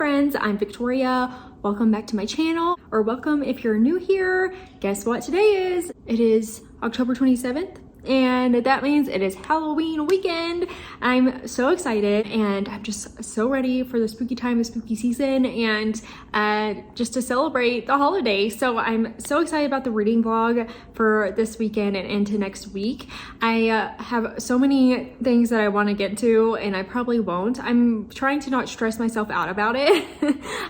friends, I'm Victoria. Welcome back to my channel, or welcome if you're new here. Guess what today is? It is October 27th. And that means it is Halloween weekend. I'm so excited and I'm just so ready for the spooky time, the spooky season, and just to celebrate the holiday. So I'm so excited about the reading vlog for this weekend and into next week. I have so many things that I want to get to and I probably won't. I'm trying to not stress myself out about it.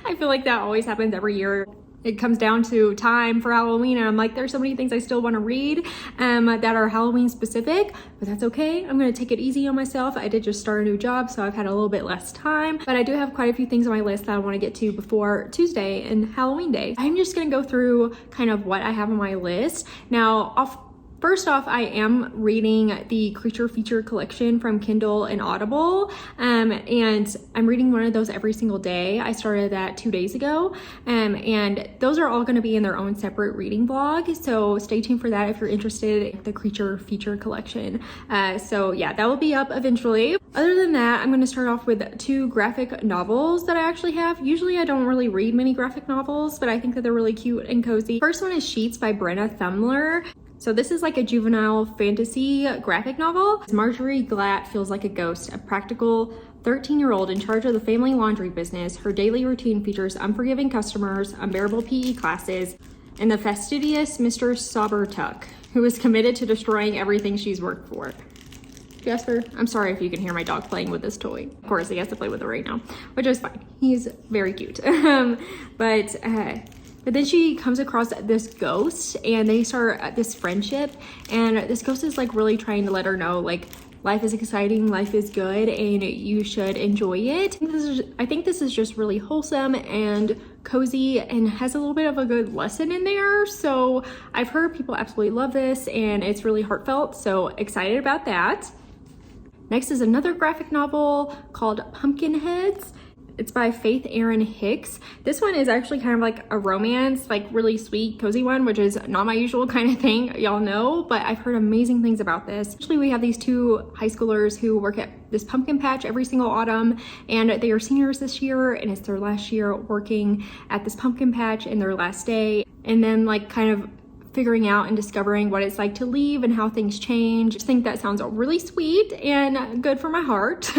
I feel like that always happens every year. It comes down to time for Halloween and I'm like, there's so many things I still want to read that are Halloween specific, but that's okay. I'm going to take it easy on myself. I did just start a new job, so I've had a little bit less time, but I do have quite a few things on my list that I want to get to before Tuesday and Halloween day. I'm just going to go through kind of what I have on my list. Now, first off, I am reading the Creature Feature collection from Kindle and Audible, and I'm reading one of those every single day. I started that 2 days ago, and those are all going to be in their own separate reading vlog, so stay tuned for that if you're interested in the Creature Feature collection. So yeah, that will be up eventually. Other than that, I'm going to start off with 2 graphic novels that I actually have. Usually I don't really read many graphic novels, but I think that they're really cute and cozy. First one is Sheets by Brenna Thumler. So this is like a juvenile fantasy graphic novel. Marjorie Glatt feels like a ghost, a practical 13-year-old in charge of the family laundry business. Her daily routine features unforgiving customers, unbearable PE classes, and the fastidious Mr. Saubertuck, who is committed to destroying everything she's worked for. Jasper, I'm sorry if you can hear my dog playing with this toy. Of course, he has to play with it right now, which is fine. He's very cute. But then she comes across this ghost and they start this friendship, and this ghost is like really trying to let her know like life is exciting, life is good, and you should enjoy it. I think this is just really wholesome and cozy and has a little bit of a good lesson in there. So I've heard people absolutely love this and it's really heartfelt, so excited about that. Next is another graphic novel called Pumpkinheads. It's by Faith Erin Hicks. This one is actually kind of like a romance, like really sweet, cozy one, which is not my usual kind of thing, y'all know, but I've heard amazing things about this. Actually, we have these 2 high schoolers who work at this pumpkin patch every single autumn, and they are seniors this year, and it's their last year working at this pumpkin patch and their last day, and then like kind of figuring out and discovering what it's like to leave and how things change. I just think that sounds really sweet and good for my heart.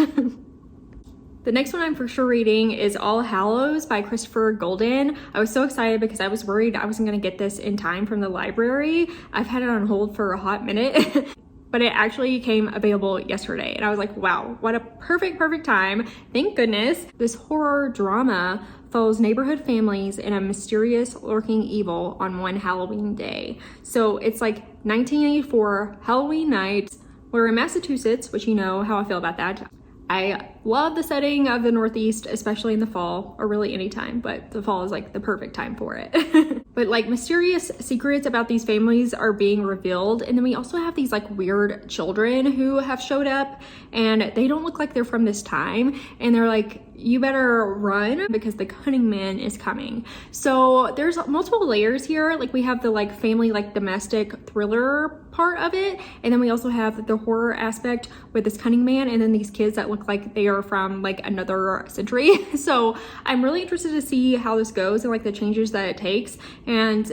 The next one I'm for sure reading is All Hallows by Christopher Golden. I was so excited because I was worried I wasn't gonna get this in time from the library. I've had it on hold for a hot minute, but it actually came available yesterday. And I was like, wow, what a perfect time. Thank goodness. This horror drama follows neighborhood families in a mysterious lurking evil on one Halloween day. So it's like 1984 Halloween night. We're in Massachusetts, which you know how I feel about that. I love the setting of the Northeast, especially in the fall, or really any time, but the fall is like the perfect time for it. But like mysterious secrets about these families are being revealed. And then we also have these like weird children who have showed up and they don't look like they're from this time. And they're like, you better run because the cunning man is coming. So there's multiple layers here. Like we have the like family, like domestic thriller part of it. And then we also have the horror aspect with this cunning man. And then these kids that look like they are from like another century. So I'm really interested to see how this goes and like the changes that it takes and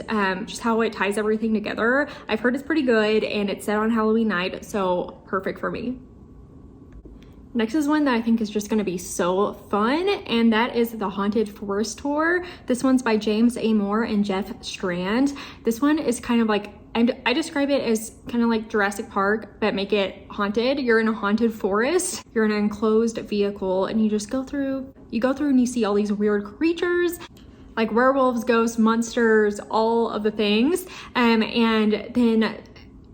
just how it ties everything together. I've heard it's pretty good and it's set on Halloween night. So perfect for me. Next is one that I think is just gonna be so fun, and that is the Haunted Forest Tour. This one's by James A. Moore and Jeff Strand. This one is kind of like, I describe it as kind of like Jurassic Park, but make it haunted. You're in a haunted forest, you're in an enclosed vehicle, and you just go through and you see all these weird creatures, like werewolves, ghosts, monsters, all of the things. And then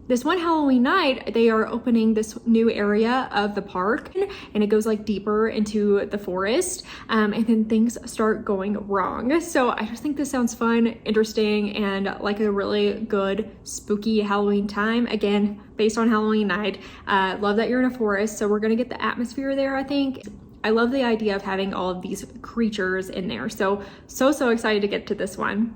this one Halloween night, they are opening this new area of the park and it goes like deeper into the forest, and then things start going wrong. So I just think this sounds fun, interesting, and like a really good spooky Halloween time. Again, based on Halloween night. Love that you're in a forest, so we're gonna get the atmosphere there, I think. I love the idea of having all of these creatures in there. So excited to get to this one.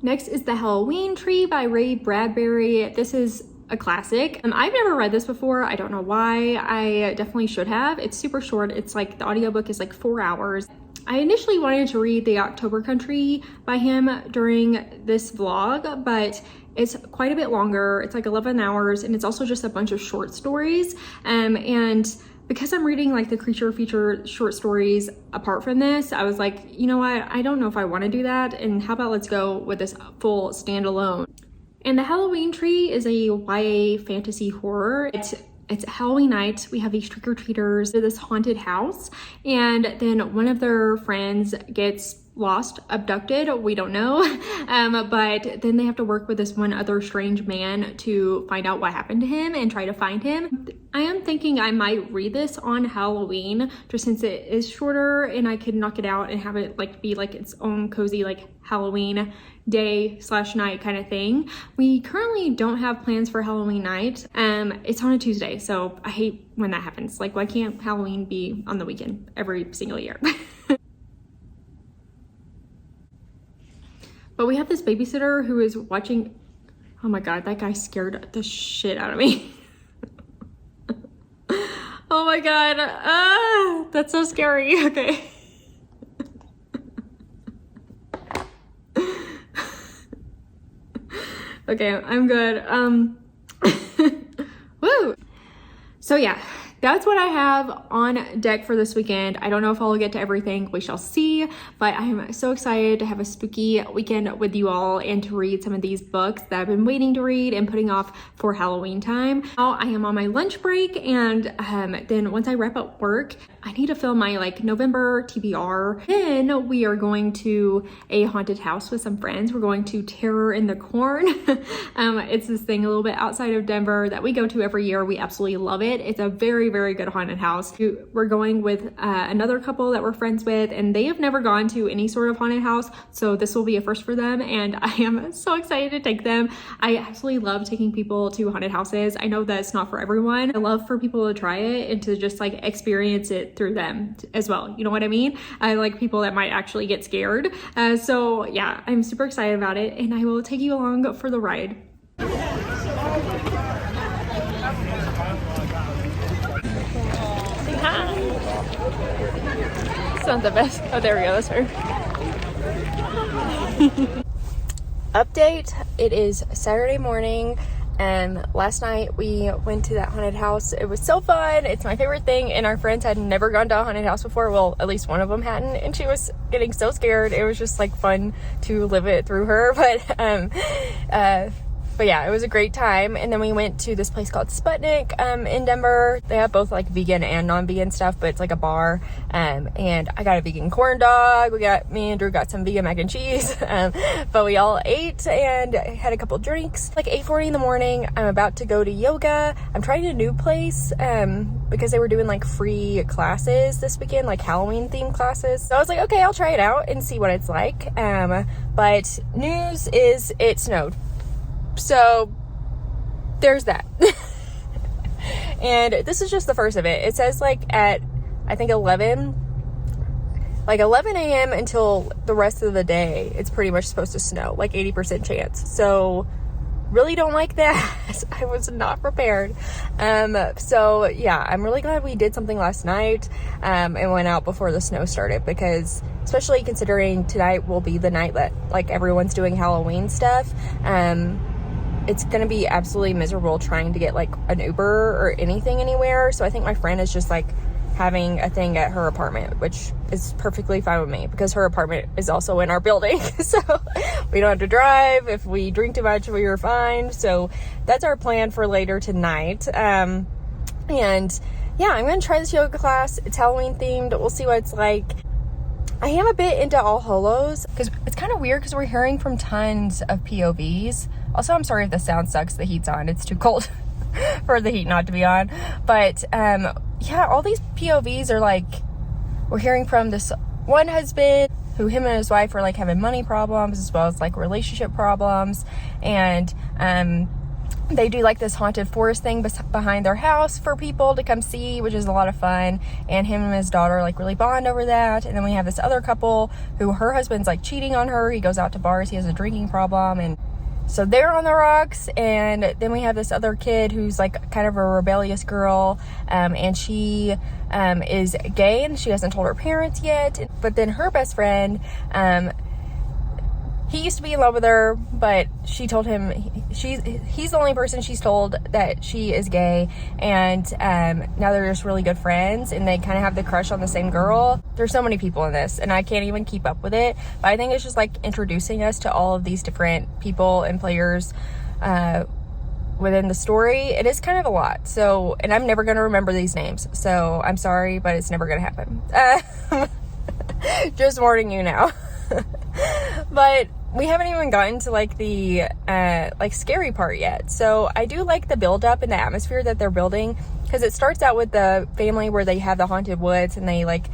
Next is The Halloween Tree by Ray Bradbury. This is a classic. I've never read this before. I don't know why. I definitely should have. It's super short. It's like the audiobook is like 4 hours. I initially wanted to read The October Country by him during this vlog, but it's quite a bit longer. It's like 11 hours, and it's also just a bunch of short stories. And because I'm reading like the creature feature short stories apart from this, I was like, you know what? I don't know if I want to do that. And how about let's go with this full standalone. And The Halloween Tree is a YA fantasy horror. It's Halloween night. We have these trick-or-treaters to this haunted house, and then one of their friends gets lost, abducted, we don't know. But then they have to work with this one other strange man to find out what happened to him and try to find him. I am thinking I might read this on Halloween, just since it is shorter and I could knock it out and have it like be like its own cozy like Halloween day/night kind of thing. We currently don't have plans for Halloween night. It's on a Tuesday, so I hate when that happens. Like, why can't Halloween be on the weekend every single year? But we have this babysitter who is watching. Oh my god, that guy scared the shit out of me. Oh my god, that's so scary. Okay. Okay, I'm good. Woo! So yeah, that's what I have on deck for this weekend. I don't know if I'll get to everything, we shall see, but I am so excited to have a spooky weekend with you all and to read some of these books that I've been waiting to read and putting off for Halloween time. Now I am on my lunch break, and then once I wrap up work, I need to film my like November TBR. Then we are going to a haunted house with some friends. We're going to Terror in the Corn. It's this thing a little bit outside of Denver that we go to every year. We absolutely love it. It's a very, very good haunted house. We're going with another couple that we're friends with, and they have never gone to any sort of haunted house, so this will be a first for them, and I am so excited to take them. I absolutely love taking people to haunted houses. I know that it's not for everyone. I love for people to try it and to just like experience it through them as well. You know what I mean? I like people that might actually get scared. So yeah, I'm super excited about it, and I will take you along for the ride. It's not the best. Oh, there we go. That's her. Update. It is Saturday morning. Last night we went to that haunted house. It was so fun. It's my favorite thing, and our friends had never gone to a haunted house before. Well, at least one of them hadn't, and she was getting so scared. It was just like fun to live it through her. But yeah, it was a great time. And then we went to this place called Sputnik in Denver. They have both like vegan and non-vegan stuff, but it's like a bar. And I got a vegan corn dog. Me and Andrew got some vegan mac and cheese. But we all ate and had a couple drinks. Like 8:40 in the morning, I'm about to go to yoga. I'm trying a new place because they were doing like free classes this weekend, like Halloween themed classes. So I was like, okay, I'll try it out and see what it's like. But news is it snowed. So there's that. And this is just the first of it. It says like at I think 11 a.m. until the rest of the day it's pretty much supposed to snow, like 80% chance. So really don't like that. I was not prepared. So yeah, I'm really glad we did something last night and went out before the snow started, because especially considering tonight will be the night that like everyone's doing Halloween stuff. It's gonna be absolutely miserable trying to get like an Uber or anything anywhere. So I think my friend is just like having a thing at her apartment, which is perfectly fine with me because her apartment is also in our building. So we don't have to drive. If we drink too much, we are fine. So that's our plan for later tonight. And yeah, I'm gonna try this yoga class. It's Halloween themed. We'll see what it's like. I am a bit into All Hallows because it's kind of weird because we're hearing from tons of POVs. Also, I'm sorry if the sound sucks. The heat's on. It's too cold for the heat not to be on. But yeah, all these POVs are like, we're hearing from this one husband who him and his wife are like having money problems as well as like relationship problems. And they do like this haunted forest thing behind their house for people to come see, which is a lot of fun. And him and his daughter like really bond over that. And then we have this other couple who her husband's like cheating on her. He goes out to bars. He has a drinking problem. And So they're on the rocks, and then we have this other kid who's like kind of a rebellious girl, and she is gay, and she hasn't told her parents yet. But then her best friend, he used to be in love with her, but she told him he's the only person she's told that she is gay, and now they're just really good friends, and they kind of have the crush on the same girl. There's so many people in this, and I can't even keep up with it, but I think it's just like introducing us to all of these different people and players within the story. It is kind of a lot, so, and I'm never going to remember these names, so I'm sorry, but it's never going to happen. Just warning you now. But we haven't even gotten to like the like scary part yet. So I do like the build up and the atmosphere that they're building, because it starts out with the family where they have the haunted woods, and they like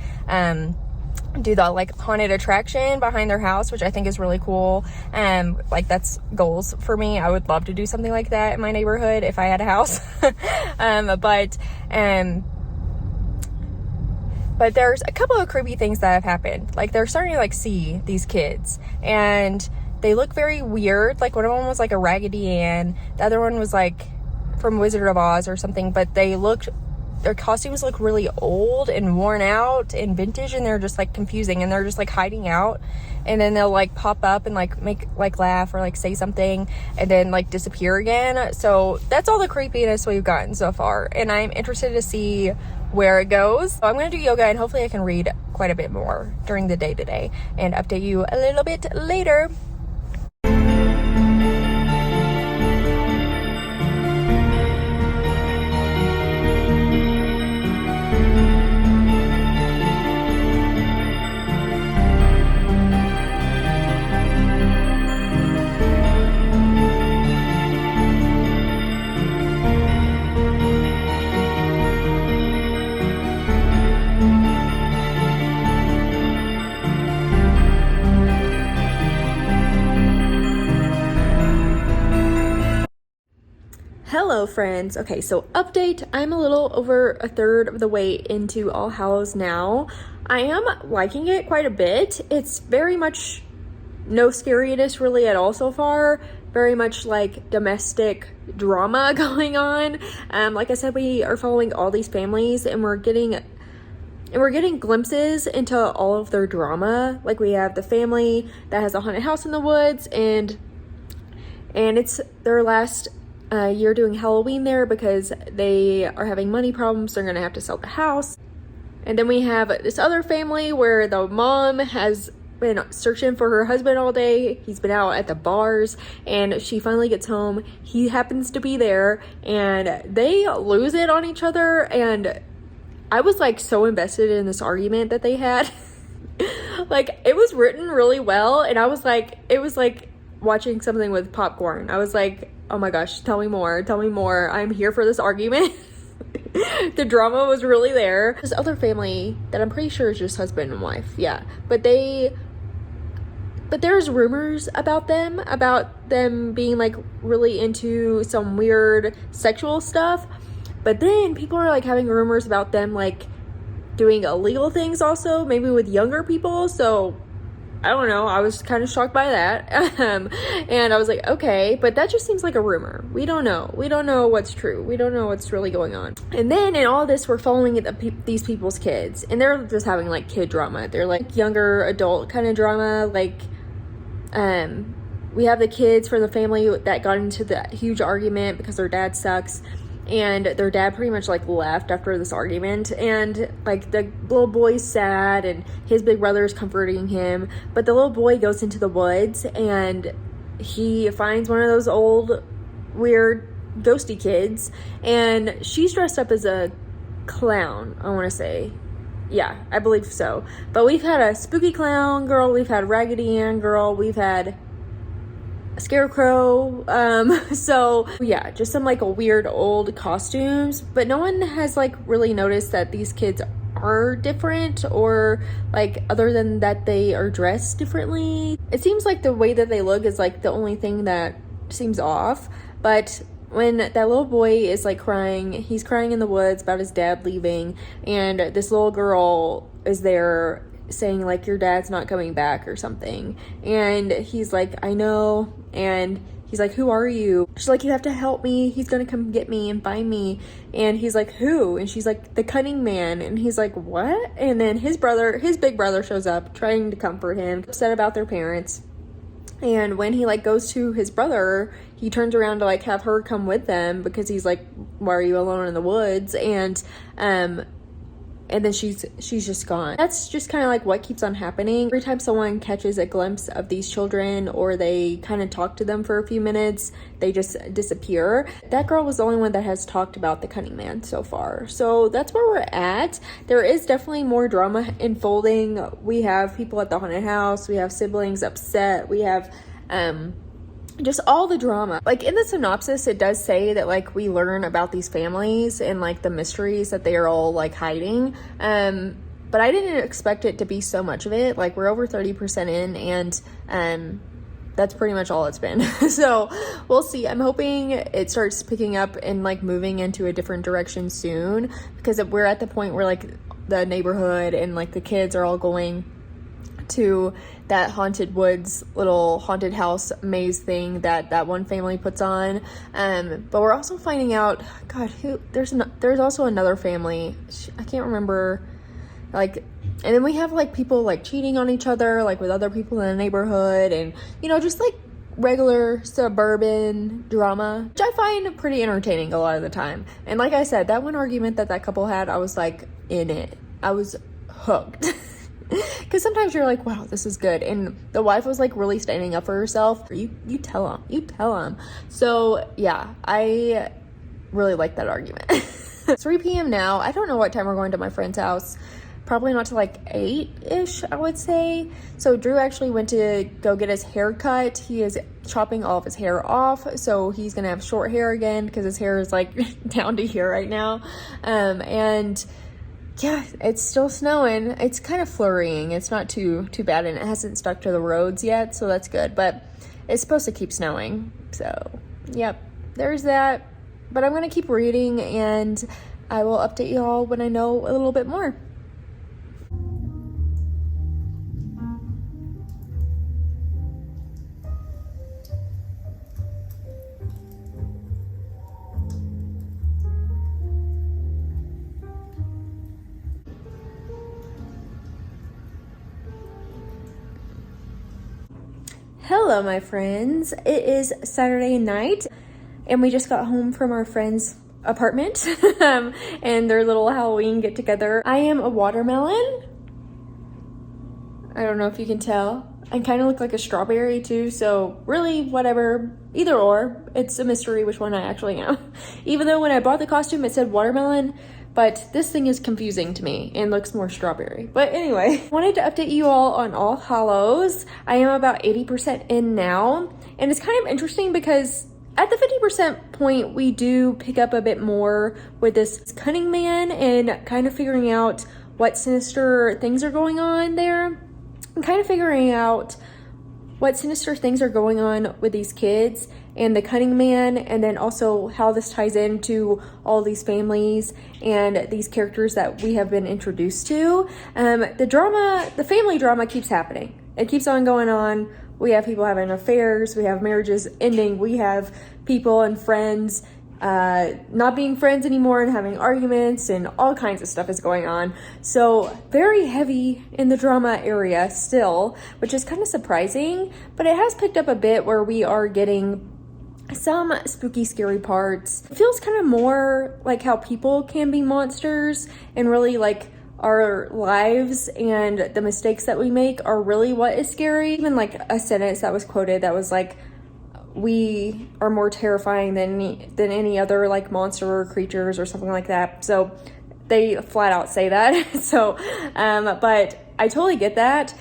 do the like haunted attraction behind their house, which I think is really cool. Like that's goals for me. I would love to do something like that in my neighborhood if I had a house. But there's a couple of creepy things that have happened. Like they're starting to like see these kids, and they look very weird. Like one of them was like a Raggedy Ann. The other one was like from Wizard of Oz or something, but their costumes look really old and worn out and vintage, and they're just like confusing, and they're just like hiding out, and then they'll like pop up and like make like laugh or like say something and then like disappear again. So that's all the creepiness we've gotten so far, and I'm interested to see where it goes. So I'm going to do yoga, and hopefully I can read quite a bit more during the day today and update you a little bit later. Hello friends. Okay, so update. I'm a little over a third of the way into All Hallows now. I am liking it quite a bit. It's very much no scariness really at all so far. Very much like domestic drama going on. Like I said, we are following all these families, and we're getting glimpses into all of their drama. Like we have the family that has a haunted house in the woods, and it's their last year doing Halloween there because they are having money problems. They're gonna have to sell the house. And then we have this other family where the mom has been searching for her husband all day. He's been out at the bars, and she finally gets home. He happens to be there, and they lose it on each other. And I was like so invested in this argument that they had. Like it was written really well, and I was like, it was like watching something with popcorn. I was like, oh my gosh, tell me more. I'm here for this argument. The drama was really there. This other family that I'm pretty sure is just husband and wife, yeah. But there's rumors about them being like really into some weird sexual stuff. But then people are like having rumors about them like doing illegal things also, maybe with younger people. So I don't know. I was kind of shocked by that. And I was like, okay, but that just seems like a rumor. We don't know. We don't know what's true. We don't know what's really going on. And then in all this, we're following these people's kids, and they're just having like kid drama. They're like younger adult kind of drama. Like, we have the kids from the family that got into the huge argument because their dad sucks. And their dad pretty much like left after this argument, and like the little boy's sad, and his big brother is comforting him, but the little boy goes into the woods and he finds one of those old weird ghosty kids, and she's dressed up as a clown, I want to say. Yeah, I believe so. But we've had a spooky clown girl, we've had Raggedy Ann girl, we've had Scarecrow. So yeah, just some like weird old costumes, but no one has like really noticed that these kids are different, or like other than that they are dressed differently. It seems like the way that they look is like the only thing that seems off. But when that little boy is like crying, he's crying in the woods about his dad leaving, and this little girl is there saying like, your dad's not coming back or something, and he's like, I know, and he's like, who are you? She's like, you have to help me. He's gonna come get me and find me. And he's like, who? And she's like, the cunning man. And he's like, what? And then his big brother shows up trying to comfort him, upset about their parents. And when he like goes to his brother, he turns around to like have her come with them because he's like, why are you alone in the woods? And then she's just gone. That's just kind of like what keeps on happening. Every time someone catches a glimpse of these children or they kind of talk to them for a few minutes, they just disappear. That girl was the only one that has talked about the cunning man so far. So that's where we're at. There is definitely more drama unfolding. We have people at the haunted house. We have siblings upset. We have just all the drama. Like in the synopsis, it does say that like we learn about these families and like the mysteries that they are all like hiding. But I didn't expect it to be so much of it. Like we're over 30% in, and that's pretty much all it's been. So we'll see. I'm hoping it starts picking up and like moving into a different direction soon, because we're at the point where like the neighborhood and like the kids are all going to that haunted woods little haunted house maze thing that one family puts on. But we're also finding out, God, there's also another family. I can't remember, like, and then we have like people like cheating on each other, like with other people in the neighborhood, and you know, just like regular suburban drama, which I find pretty entertaining a lot of the time. And like I said, that one argument that couple had, I was like in it. I was hooked. Because sometimes you're like, wow, this is good. And the wife was like really standing up for herself. You tell him. So yeah, I really like that argument. It's 3 p.m. now. I don't know what time we're going to my friend's house. Probably not till like 8-ish, I would say. So Drew actually went to go get his hair cut. He is chopping all of his hair off. So he's going to have short hair again because his hair is like down to here right now. And yeah, it's still snowing. It's kind of flurrying. It's not too bad, and it hasn't stuck to the roads yet, so that's good. But it's supposed to keep snowing. So, yep, there's that. But I'm going to keep reading, and I will update you all when I know a little bit more. Hello, my friends. It is Saturday night, and we just got home from our friend's apartment and their little Halloween get together. I am a watermelon. I don't know if you can tell. I kind of look like a strawberry too, so really whatever, either or. It's a mystery which one I actually am. Even though when I bought the costume it said watermelon, but this thing is confusing to me and looks more strawberry. But anyway, wanted to update you all on All Hallows. I am about 80% in now, and it's kind of interesting because at the 50% point, we do pick up a bit more with this cunning man and kind of figuring out what sinister things are going on there. And kind of figuring out what sinister things are going on with these kids and the cunning man, and then also how this ties into all these families and these characters that we have been introduced to. The family drama keeps happening. It keeps on going on. We have people having affairs, we have marriages ending, we have people and friends not being friends anymore and having arguments, and all kinds of stuff is going on. So very heavy in the drama area still, which is kind of surprising, but it has picked up a bit where we are getting some spooky, scary parts. It feels kind of more like how people can be monsters, and really like our lives and the mistakes that we make are really what is scary. Even like a sentence that was quoted that was like, we are more terrifying than any other like monster or creatures or something like that. So they flat out say that. So but I totally get that.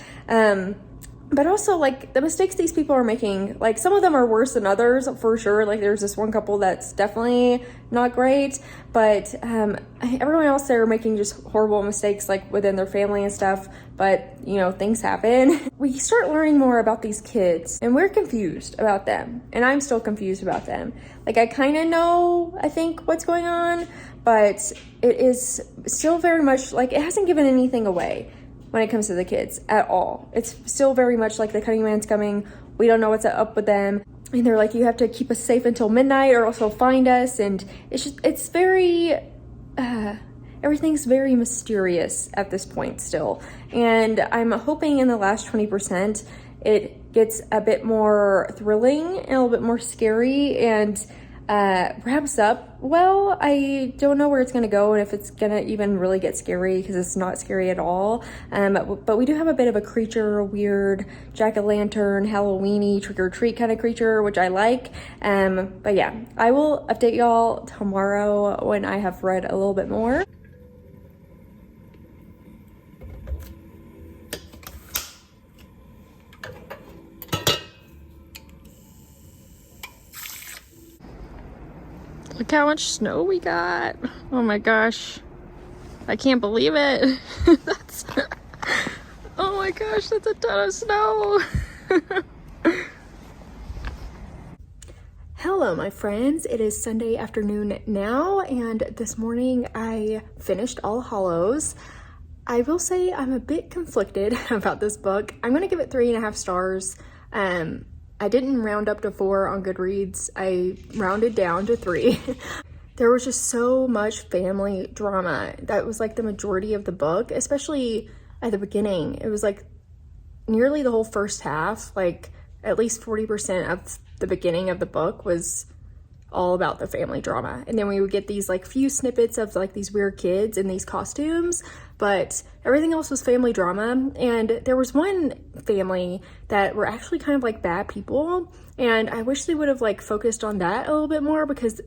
But also, like, the mistakes these people are making, like, some of them are worse than others, for sure. Like, there's this one couple that's definitely not great. But everyone else, they're making just horrible mistakes, like, within their family and stuff. But, you know, things happen. We start learning more about these kids, and we're confused about them. And I'm still confused about them. Like, I kind of know, I think, what's going on. But it is still very much, like, it hasn't given anything away when it comes to the kids at all. It's still very much like the cunning man's coming. We don't know what's up with them. and they're like, you have to keep us safe until midnight or else they'll find us. And it's very, everything's very mysterious at this point still. And I'm hoping in the last 20% it gets a bit more thrilling and a little bit more scary and wraps up well. I don't know where it's gonna go and if it's gonna even really get scary, because it's not scary at all. But we do have a bit of a creature, a weird jack-o'-lantern, Halloween-y, trick-or-treat kind of creature, which I like. But yeah, I will update y'all tomorrow when I have read a little bit more. Look how much snow we got. Oh my gosh. I can't believe it. That's, oh my gosh, that's a ton of snow. Hello, my friends. It is Sunday afternoon now, and this morning I finished All Hallows. I will say I'm a bit conflicted about this book. I'm gonna give it 3.5 stars. I didn't round up to 4 on Goodreads. I rounded down to 3. There was just so much family drama. That was like the majority of the book, especially at the beginning. It was like nearly the whole first half, like at least 40% of the beginning of the book was all about the family drama. And then we would get these like few snippets of like these weird kids in these costumes, but everything else was family drama. And there was one family that were actually kind of like bad people, and I wish they would have like focused on that a little bit more, because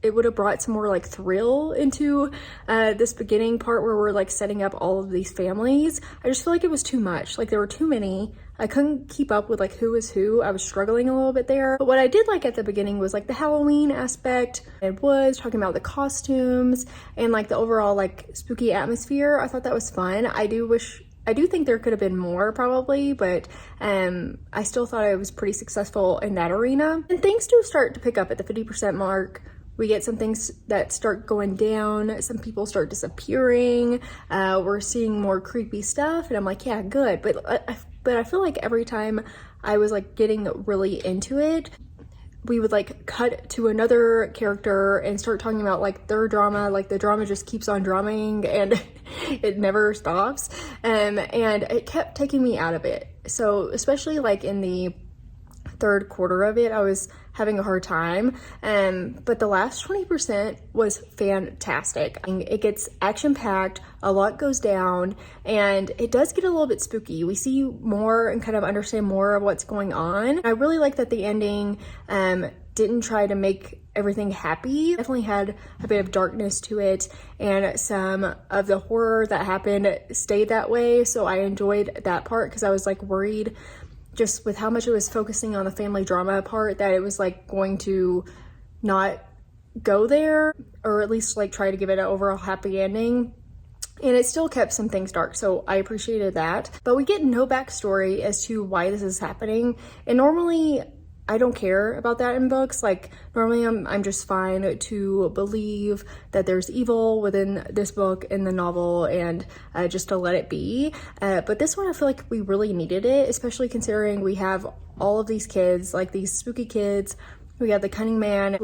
it would have brought some more like thrill into this beginning part where we're like setting up all of these families. I just feel like it was too much. Like there were too many. I couldn't keep up with like who was who. I was struggling a little bit there. But what I did like at the beginning was like the Halloween aspect. It was talking about the costumes and like the overall like spooky atmosphere. I thought that was fun. I do think there could have been more probably, but I still thought I was pretty successful in that arena. And things do start to pick up at the 50% mark. We get some things that start going down. Some people start disappearing. We're seeing more creepy stuff, and I'm like, yeah, good. But I feel like every time I was like getting really into it, we would like cut to another character and start talking about like their drama. Like the drama just keeps on drumming and it never stops. And it kept taking me out of it. So especially like in the third quarter of it, I was having a hard time. But the last 20% was fantastic. It gets action-packed, a lot goes down, and it does get a little bit spooky. We see more and kind of understand more of what's going on. I really like that the ending didn't try to make everything happy. Definitely had a bit of darkness to it, and some of the horror that happened stayed that way. So I enjoyed that part, because I was like worried just with how much it was focusing on the family drama part that it was like going to not go there, or at least like try to give it an overall happy ending. And it still kept some things dark, so I appreciated that. But we get no backstory as to why this is happening. And normally I don't care about that in books. Like normally I'm just fine to believe that there's evil within this book in the novel, and just to let it be. But this one, I feel like we really needed it, especially considering we have all of these kids, like these spooky kids. We have the cunning man.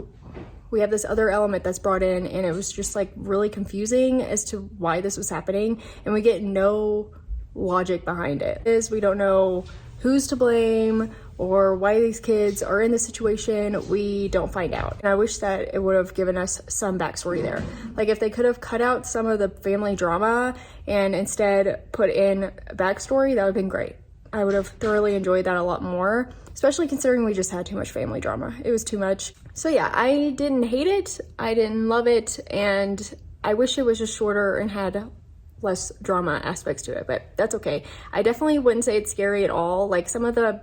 We have this other element that's brought in, and it was just like really confusing as to why this was happening. And we get no logic behind it. We don't know who's to blame or why these kids are in this situation. We don't find out. And I wish that it would have given us some backstory there. Like if they could have cut out some of the family drama and instead put in backstory, that would have been great. I would have thoroughly enjoyed that a lot more, especially considering we just had too much family drama. It was too much. So yeah, I didn't hate it. I didn't love it. And I wish it was just shorter and had less drama aspects to it, but that's okay. I definitely wouldn't say it's scary at all. Like some of the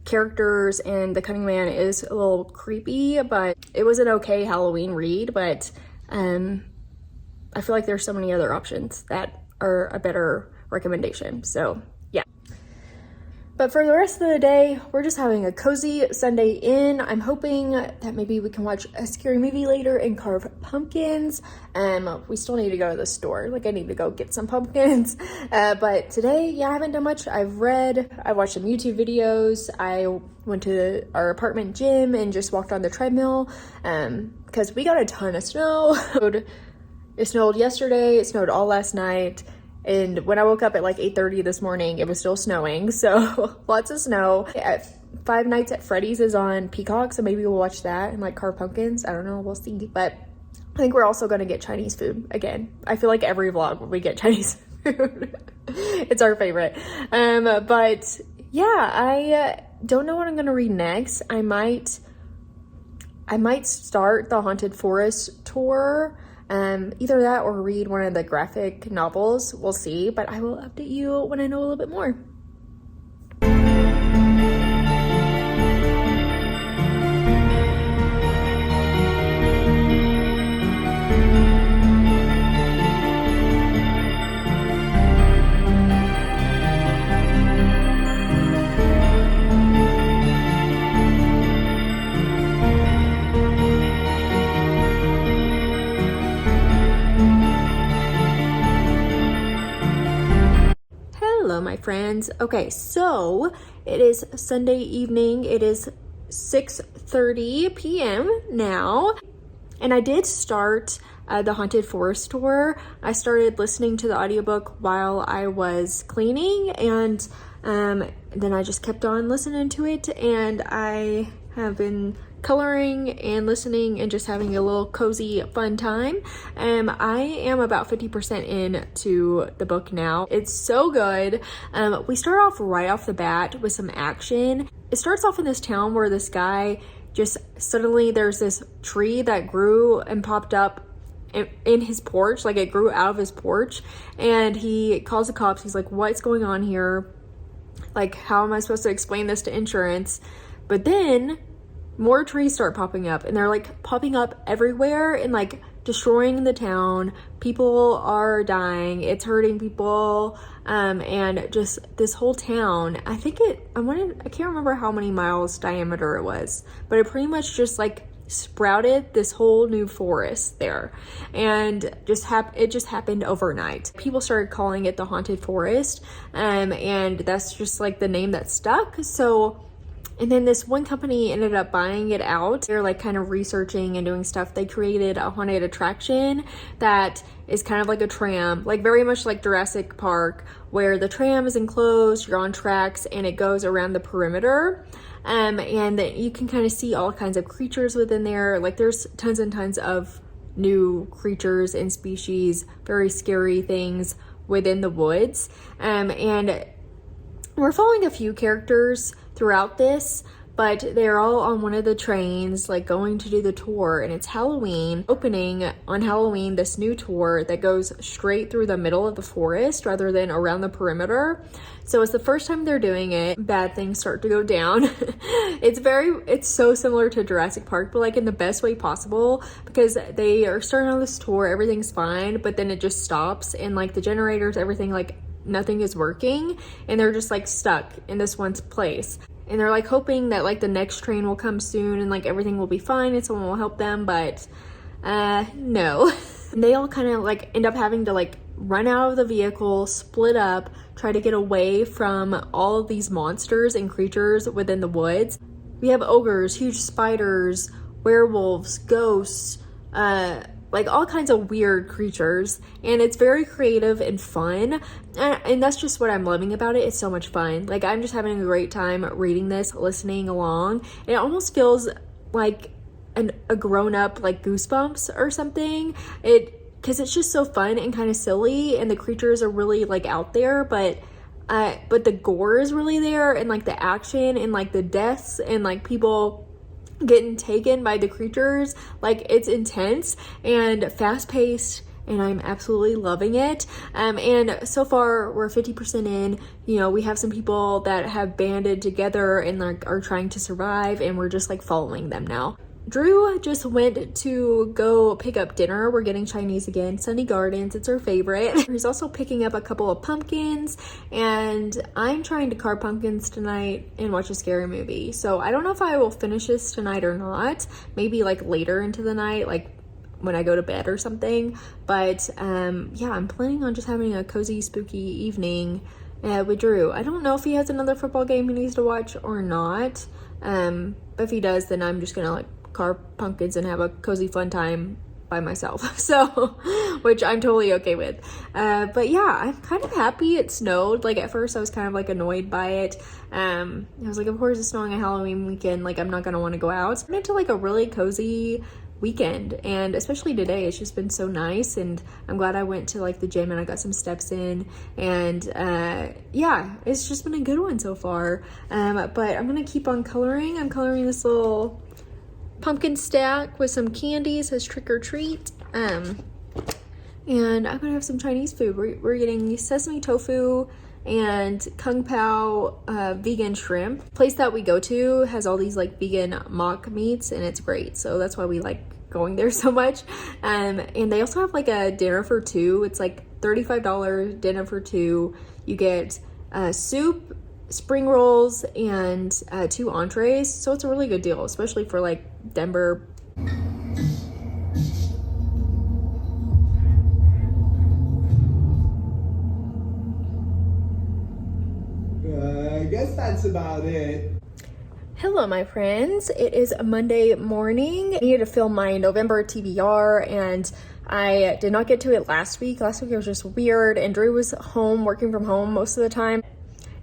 characters and the cunning man is a little creepy, but it was an okay Halloween read. But I feel like there's so many other options that are a better recommendation. So yeah. But for the rest of the day, we're just having a cozy Sunday in. I'm hoping that maybe we can watch a scary movie later and carve pumpkins. We still need to go to the store. Like, I need to go get some pumpkins. But today, yeah, I haven't done much. I've watched some YouTube videos. I went to our apartment gym and just walked on the treadmill because we got a ton of snow. It snowed yesterday. It snowed all last night. And when I woke up at like 8:30 this morning, it was still snowing, so lots of snow. Five Nights at Freddy's is on Peacock, so maybe we'll watch that and like carve pumpkins. I don't know, we'll see. But I think we're also gonna get Chinese food again. I feel like every vlog we get Chinese food. It's our favorite. But yeah, I don't know what I'm gonna read next. I might start the Haunted Forest tour. Either that or read one of the graphic novels. We'll see, but I will update you when I know a little bit more. Hello, my friends. Okay, so it is Sunday evening. It is 6:30 p.m. now, and I did start the Haunted Forest tour. I started listening to the audiobook while I was cleaning, and then I just kept on listening to it, and I have been coloring and listening and just having a little cozy fun time. I am about 50% into the book now. It's so good. We start off right off the bat with some action. It starts off in this town where this guy just suddenly, there's this tree that grew and popped up in his porch, like it grew out of his porch, and he calls the cops. He's like, what's going on here? Like, how am I supposed to explain this to insurance? But then more trees start popping up, and they're like popping up everywhere and like destroying the town. People are dying. It's hurting people. And just this whole town, I can't remember how many miles diameter it was, but it pretty much just like sprouted this whole new forest there, and it just happened overnight. People started calling it the Haunted Forest, and that's just like the name that stuck. And then this one company ended up buying it out. They're like kind of researching and doing stuff. They created a haunted attraction that is kind of like a tram, like very much like Jurassic Park, where the tram is enclosed, you're on tracks, and it goes around the perimeter. And that you can kind of see all kinds of creatures within there. Like there's tons and tons of new creatures and species, very scary things within the woods. And we're following a few characters throughout this, but they're all on one of the trains, like going to do the tour, and it's Halloween. Opening on Halloween, this new tour that goes straight through the middle of the forest rather than around the perimeter. So it's the first time they're doing it. Bad things start to go down. It's so similar to Jurassic Park, but like in the best way possible, because they are starting on this tour, everything's fine, but then it just stops, and like the generators, everything, like nothing is working, and they're just like stuck in this one place, and they're like hoping that like the next train will come soon and like everything will be fine and someone will help them, but no. And they all kind of like end up having to like run out of the vehicle, split up, try to get away from all of these monsters and creatures within the woods. We have ogres, huge spiders, werewolves, ghosts, like all kinds of weird creatures, and it's very creative and fun, and that's just what I'm loving about it. It's so much fun. Like, I'm just having a great time reading this, listening along. It almost feels like a grown-up, like Goosebumps or something, because it's just so fun and kind of silly, and the creatures are really like out there, but the gore is really there, and like the action and like the deaths and like people getting taken by the creatures, like it's intense and fast-paced, and I'm absolutely loving it. And so far we're 50% in. You know, we have some people that have banded together and like are trying to survive, and we're just like following them now. Drew just went to go pick up dinner. We're getting Chinese again. Sunny Gardens, it's her favorite. He's also picking up a couple of pumpkins, and I'm trying to carve pumpkins tonight and watch a scary movie. So I don't know if I will finish this tonight or not. Maybe like later into the night, like when I go to bed or something. But yeah, I'm planning on just having a cozy, spooky evening with Drew. I don't know if he has another football game he needs to watch or not. But if he does, then I'm just gonna like carve pumpkins and have a cozy fun time by myself. So, which I'm totally okay with. But yeah, I'm kind of happy it snowed. Like at first I was kind of like annoyed by it. I was like, of course it's snowing a Halloween weekend, like I'm not gonna want to go out. I'm into like a really cozy weekend, and especially today it's just been so nice, and I'm glad I went to like the gym and I got some steps in, and yeah, it's just been a good one so far. But I'm gonna keep on coloring. I'm coloring this little pumpkin stack with some candies as trick or treat, and I'm gonna have some Chinese food. We're getting sesame tofu and kung pao vegan shrimp. Place that we go to has all these like vegan mock meats, and it's great, so that's why we like going there so much. And they also have like a dinner for two. It's like $35 dinner for two. You get soup, spring rolls, and 2 entrees, so it's a really good deal, especially for like Denver. I guess that's about it. Hello my friends, it is a Monday morning. I needed to film my November TBR, and I did not get to it last week. Last week it was just weird, and Drew was home working from home most of the time.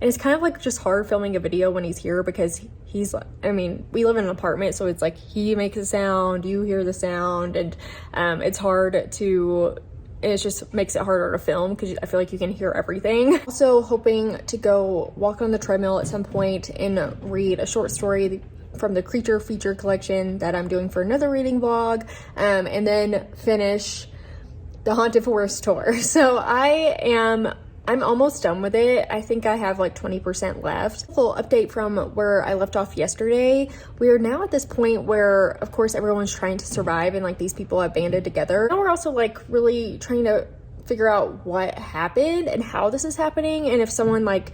And it's kind of like just hard filming a video when he's here, because he's, I mean, we live in an apartment, so it's like he makes a sound, you hear the sound, and it's hard to, it just makes it harder to film because I feel like you can hear everything. Also hoping to go walk on the treadmill at some point and read a short story from the creature feature collection that I'm doing for another reading vlog, and then finish the Haunted Forest tour. So I'm almost done with it. I think I have like 20% left. Full update from where I left off yesterday. We are now at this point where, of course, everyone's trying to survive, and like these people have banded together. Now we're also like really trying to figure out what happened and how this is happening, and if someone like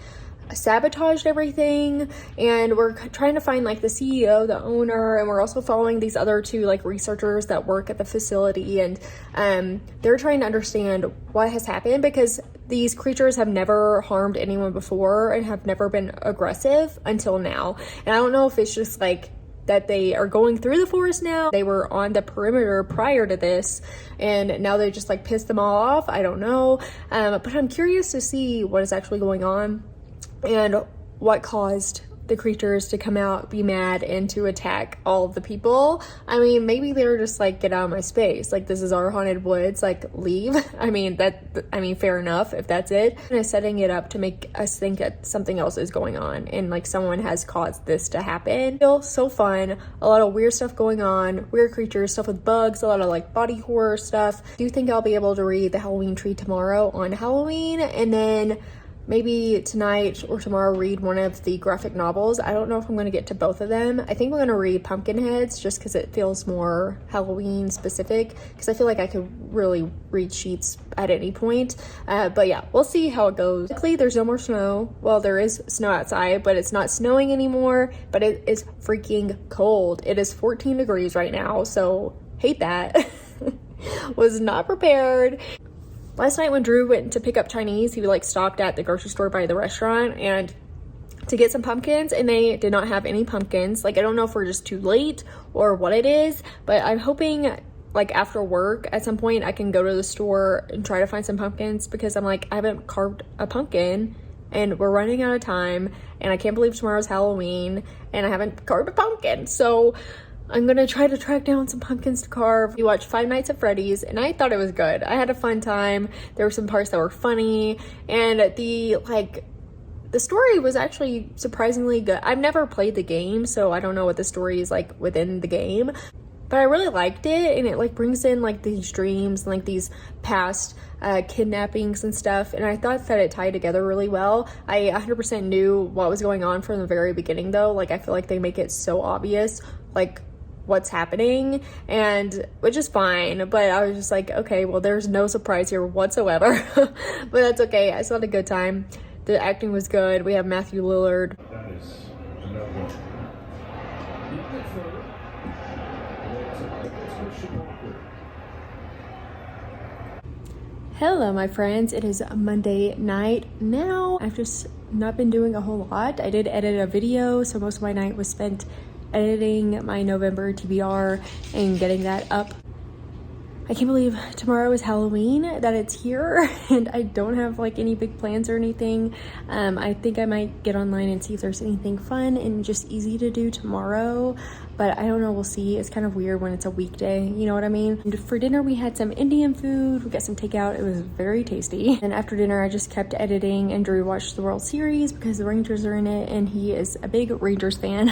sabotaged everything. And we're trying to find like the CEO, the owner, and we're also following these other 2 like researchers that work at the facility, and they're trying to understand what has happened, because these creatures have never harmed anyone before and have never been aggressive until now. And I don't know if it's just like that they are going through the forest now. They were on the perimeter prior to this, and now they just like pissed them all off. I don't know, but I'm curious to see what is actually going on and what caused the creatures to come out, be mad, and to attack all of the people. I mean, maybe they're just like, get out of my space, like this is our haunted woods, like leave. I mean, fair enough if that's it. And setting it up to make us think that something else is going on, and like someone has caused this to happen. Feels so fun. A lot of weird stuff going on, weird creatures, stuff with bugs, a lot of like body horror stuff. Do you think I'll be able to read The Halloween Tree tomorrow on Halloween, and then maybe tonight or tomorrow read one of the graphic novels? I don't know if I'm going to get to both of them. I think I'm going to read Pumpkinheads just because it feels more Halloween specific, because I feel like I could really read sheets at any point. But yeah, we'll see how it goes. Luckily, there's no more snow. Well, there is snow outside, but it's not snowing anymore, but it is freaking cold. It is 14 degrees right now, so hate that. Was not prepared. Last night when Drew went to pick up Chinese, he like stopped at the grocery store by the restaurant and to get some pumpkins, and they did not have any pumpkins. Like, I don't know if we're just too late or what it is, but I'm hoping like after work at some point I can go to the store and try to find some pumpkins, because I'm like, I haven't carved a pumpkin and we're running out of time, and I can't believe tomorrow's Halloween and I haven't carved a pumpkin. So I'm gonna try to track down some pumpkins to carve. We watched Five Nights at Freddy's, and I thought it was good. I had a fun time. There were some parts that were funny, and the story was actually surprisingly good. I've never played the game, so I don't know what the story is like within the game, but I really liked it, and it like brings in like these dreams and like these past kidnappings and stuff, and I thought that it tied together really well. I 100% knew what was going on from the very beginning though. Like, I feel like they make it so obvious, like what's happening, and which is fine, but I was just like, okay, well, there's no surprise here whatsoever. But that's okay. I still had a good time. The acting was good. We have Matthew Lillard. That is another. Hello, my friends. It is Monday night now. I've just not been doing a whole lot. I did edit a video, so most of my night was spent editing my November TBR and getting that up. I can't believe tomorrow is Halloween, that it's here, and I don't have like any big plans or anything. I think I might get online and see if there's anything fun and just easy to do tomorrow, but I don't know, we'll see. It's kind of weird when it's a weekday, you know what I mean? And for dinner, we had some Indian food. We got some takeout. It was very tasty. And after dinner, I just kept editing, and Drew watched the World Series because the Rangers are in it, and he is a big Rangers fan.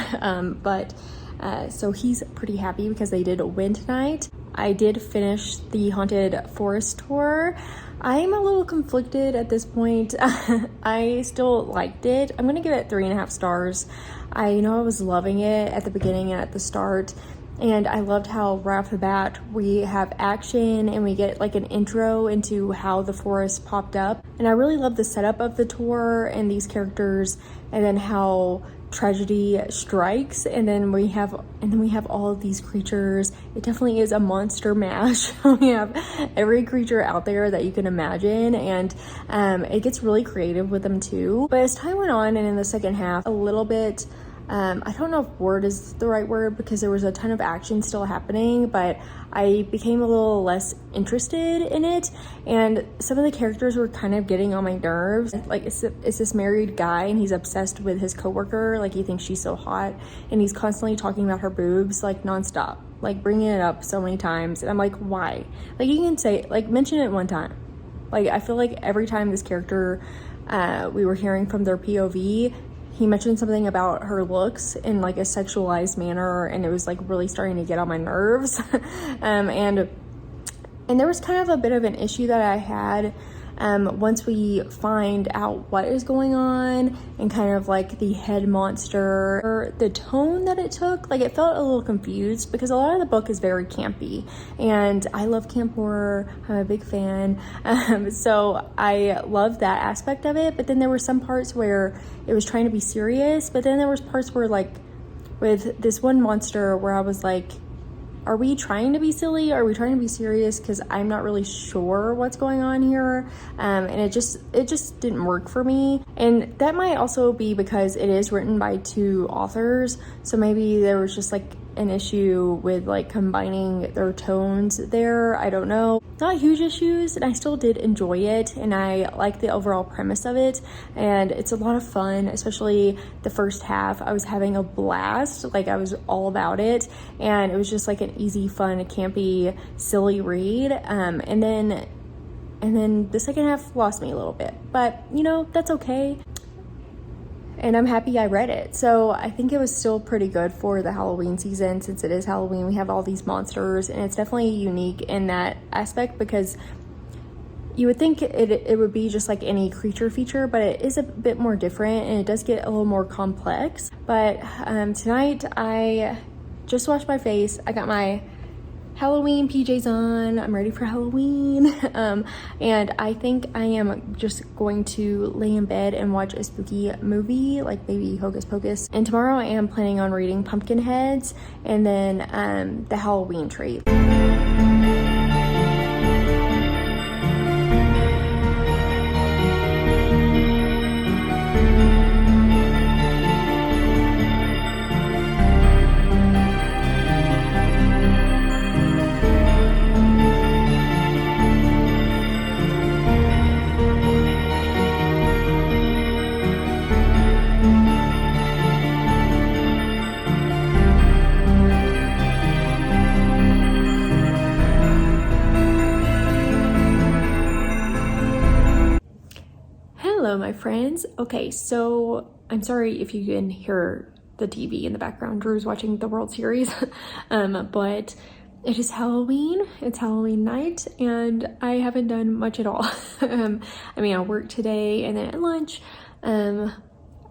So he's pretty happy because they did win tonight. I did finish the Haunted Forest tour. I'm a little conflicted at this point. I still liked it. I'm gonna give it 3.5 stars. I know I was loving it at the beginning and at the start, and I loved how right off the bat we have action and we get like an intro into how the forest popped up. And I really love the setup of the tour and these characters, and then how tragedy strikes, and then we have all of these creatures. It definitely is a monster mash. We have every creature out there that you can imagine, and it gets really creative with them too. But as time went on, and in the second half, a little bit, I don't know if bored is the right word, because there was a ton of action still happening, but I became a little less interested in it, and some of the characters were kind of getting on my nerves. Like, it's this married guy, and he's obsessed with his coworker. Like, he thinks she's so hot, and he's constantly talking about her boobs, like, nonstop, like bringing it up so many times. And I'm like, why? Like, you can say, like, mention it one time. Like, I feel like every time this character, we were hearing from their POV, he mentioned something about her looks in like a sexualized manner, and it was like really starting to get on my nerves. And there was kind of a bit of an issue that I had once we find out what is going on, and kind of like the head monster, or the tone that it took. Like, it felt a little confused because a lot of the book is very campy, and I love camp horror. I'm a big fan. So I love that aspect of it, but then there were some parts where it was trying to be serious, but then there was parts where, like, with this one monster where I was like, are we trying to be silly? Are we trying to be serious? Because I'm not really sure what's going on here. And it just didn't work for me. And that might also be because it is written by 2 authors. So maybe there was just like an issue with like combining their tones there. I don't know. Not huge issues, and I still did enjoy it, and I like the overall premise of it, and it's a lot of fun, especially the first half. I was having a blast. Like, I was all about it, and it was just like an easy, fun, campy, silly read. And then the second half lost me a little bit, but you know, that's okay. And I'm happy I read it. So I think it was still pretty good for the Halloween season. Since it is Halloween, we have all these monsters, and it's definitely unique in that aspect, because you would think it would be just like any creature feature, but it is a bit more different, and it does get a little more complex. But tonight I just washed my face. I got my Halloween PJs on. I'm ready for Halloween. And I think I am just going to lay in bed and watch a spooky movie, like maybe Hocus Pocus. And tomorrow I am planning on reading Pumpkinheads, and then the Halloween Tree. Hello, my friends. Okay, so I'm sorry if you can hear the TV in the background. Drew's watching the World Series, but it is Halloween. It's Halloween night, and I haven't done much at all. I mean, I worked today, and then at lunch,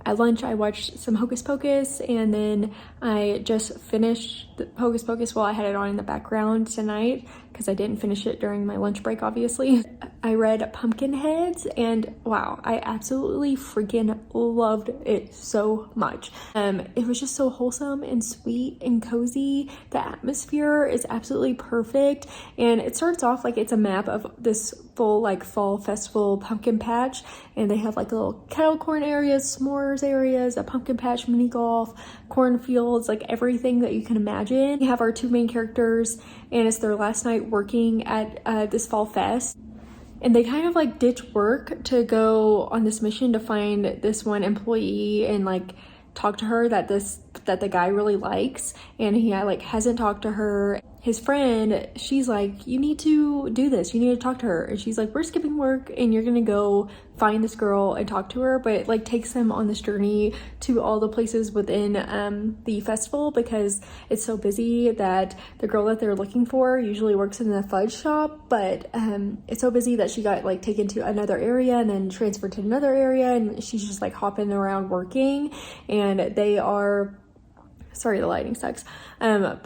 at lunch I watched some Hocus Pocus, and then I just finished the Hocus Pocus while I had it on in the background tonight because I didn't finish it during my lunch break, obviously. I read Pumpkinheads, and wow, I absolutely freaking loved it so much. It was just so wholesome and sweet and cozy. The atmosphere is absolutely perfect, and it starts off like it's a map of this full like fall festival pumpkin patch, and they have like little kettle corn areas, s'mores areas, a pumpkin patch, mini golf, cornfields, like everything that you can imagine. We have our two main characters, and it's their last night working at this fall fest, and they kind of like ditch work to go on this mission to find this one employee and like talk to her that the guy really likes, and he like hasn't talked to her. His friend, she's like, you need to do this, you need to talk to her, and she's like, we're skipping work and you're gonna go find this girl and talk to her. But it like takes them on this journey to all the places within the festival because it's so busy that the girl that they're looking for usually works in the fudge shop, but it's so busy that she got like taken to another area and then transferred to another area, and she's just like hopping around working. And they are, sorry, the lighting sucks. And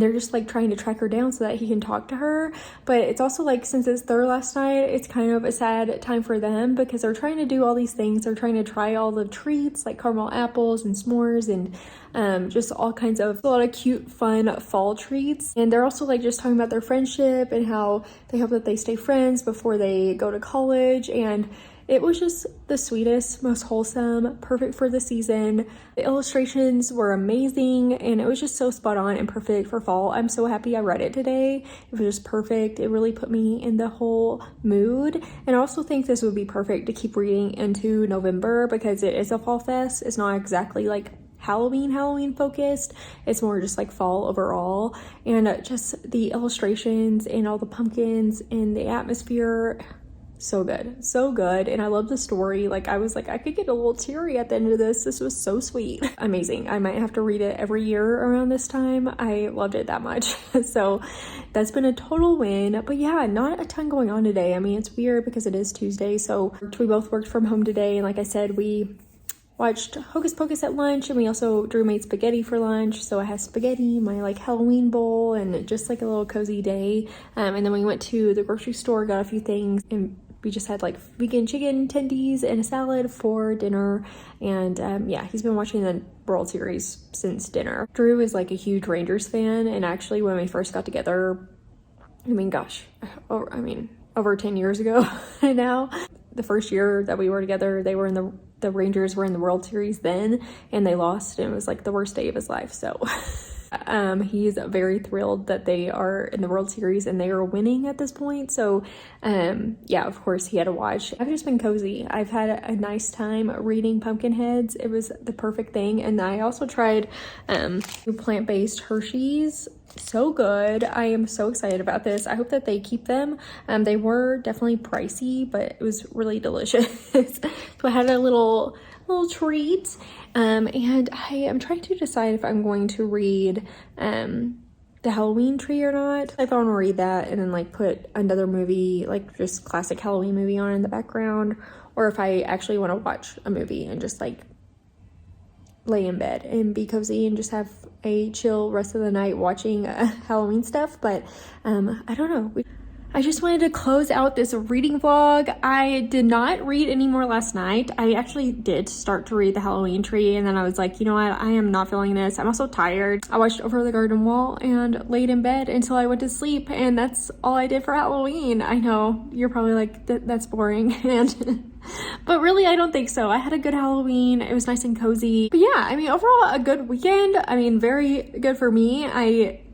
they're just like trying to track her down so that he can talk to her. But it's also like, since it's their last night, it's kind of a sad time for them because they're trying to do all these things. They're trying to try all the treats like caramel apples and s'mores and just all kinds of, a lot of cute, fun fall treats. And they're also like just talking about their friendship and how they hope that they stay friends before they go to college. And it was just the sweetest, most wholesome, perfect for the season. The illustrations were amazing, and it was just so spot on and perfect for fall. I'm so happy I read it today. It was just perfect. It really put me in the whole mood. And I also think this would be perfect to keep reading into November because it is a fall fest. It's not exactly like Halloween focused. It's more just like fall overall. And just the illustrations and all the pumpkins and the atmosphere, so good. And I love the story. Like, I was like, I could get a little teary at the end of this. This was so sweet. Amazing. I might have to read it every year around this time. I loved it that much. So that's been a total win. But yeah, not a ton going on today. I mean, it's weird because it is Tuesday, so we both worked from home today, and like I said, we watched Hocus Pocus at lunch, and we also Drew made spaghetti for lunch, so I had spaghetti, my like Halloween bowl, and just like a little cozy day. And then we went to the grocery store, got a few things, and we just had like vegan chicken tendies and a salad for dinner. And yeah, he's been watching the World Series since dinner. Drew is like a huge Rangers fan, and actually when we first got together, I mean, gosh, over 10 years ago now, the first year that we were together, they were in the Rangers were in the World Series then, and they lost, and it was like the worst day of his life. So he's very thrilled that they are in the World Series and they are winning at this point. So yeah, of course he had to watch. I've just been cozy. I've had a nice time reading Pumpkinheads. It was the perfect thing. And I also tried plant-based Hershey's. So good. I am so excited about this. I hope that they keep them. They were definitely pricey, but it was really delicious. So I had a little treat. And I am trying to decide if I'm going to read the Halloween Tree or not. If I want to read that and then like put another movie, like just classic Halloween movie on in the background, or if I actually want to watch a movie and just like lay in bed and be cozy and just have a chill rest of the night watching Halloween stuff. But I don't know. I just wanted to close out this reading vlog. I did not read any more last night. I actually did start to read the Halloween Tree, and then I was like, you know what, I am not feeling this. I'm also tired. I watched Over the Garden Wall and laid in bed until I went to sleep, and that's all I did for Halloween. I know, you're probably like, that's boring. And but really, I don't think so. I had a good Halloween. It was nice and cozy. But yeah, I mean, overall, a good weekend. I mean, very good for me.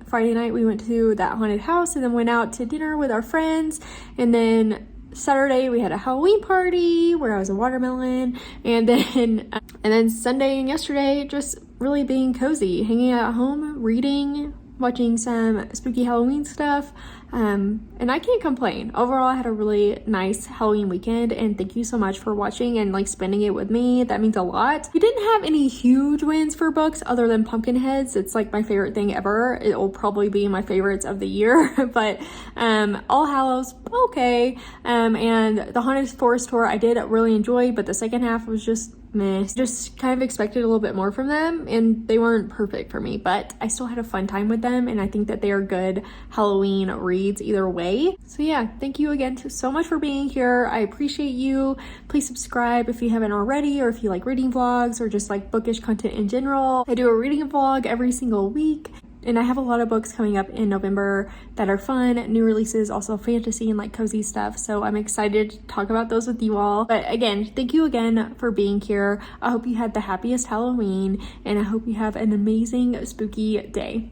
Friday night, we went to that haunted house and then went out to dinner with our friends. And then Saturday, we had a Halloween party where I was a watermelon. And then Sunday and yesterday, just really being cozy, hanging out at home, reading, watching some spooky Halloween stuff. And I can't complain. Overall, I had a really nice Halloween weekend, and thank you so much for watching and like spending it with me. That means a lot. We didn't have any huge wins for books other than Pumpkinheads. It's like my favorite thing ever. It will probably be my favorites of the year. But All Hallows, okay. And the Haunted Forest tour I did really enjoy, but the second half was just meh. Just kind of expected a little bit more from them, and they weren't perfect for me, but I still had a fun time with them, and I think that they are good Halloween reads either way. So yeah, thank you again so much for being here. I appreciate you. Please subscribe if you haven't already, or if you like reading vlogs or just like bookish content in general. I do a reading vlog every single week. And I have a lot of books coming up in November that are fun, new releases, also fantasy and like cozy stuff. So I'm excited to talk about those with you all. But again, thank you again for being here. I hope you had the happiest Halloween, and I hope you have an amazing spooky day.